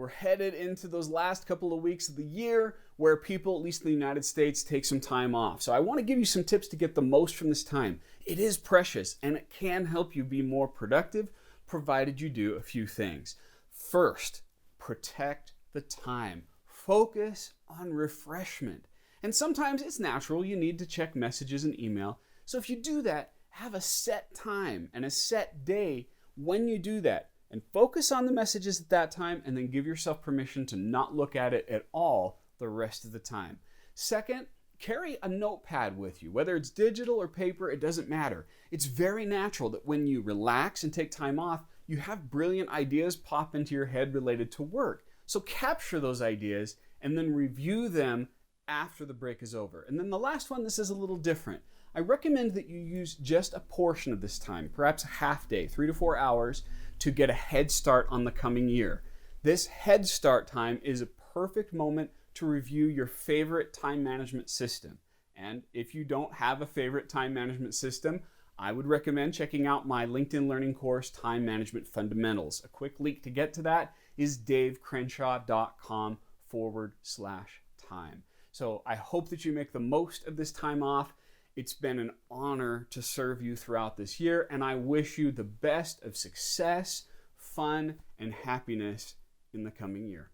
We're headed into those last couple of weeks of the year where people, at least in the United States, take some time off. So I want to give you some tips to get the most from this time. It is precious and it can help you be more productive, provided you do a few things. First, protect the time. Focus on refreshment. And sometimes it's natural, you need to check messages and email. So if you do that, have a set time and a set day when you do that. And focus on the messages at that time, and then give yourself permission to not look at it at all the rest of the time. Second, carry a notepad with you. Whether it's digital or paper, it doesn't matter. It's very natural that when you relax and take time off, you have brilliant ideas pop into your head related to work. So capture those ideas and then review them after the break is over. And then the last one, this is a little different. I recommend that you use just a portion of this time, perhaps a half day, 3 to 4 hours, to get a head start on the coming year. This head start time is a perfect moment to review your favorite time management system. And if you don't have a favorite time management system, I would recommend checking out my LinkedIn Learning course, Time Management Fundamentals. A quick link to get to that is davecrenshaw.com/time. So I hope that you make the most of this time off. It's been an honor to serve you throughout this year, and I wish you the best of success, fun, and happiness in the coming year.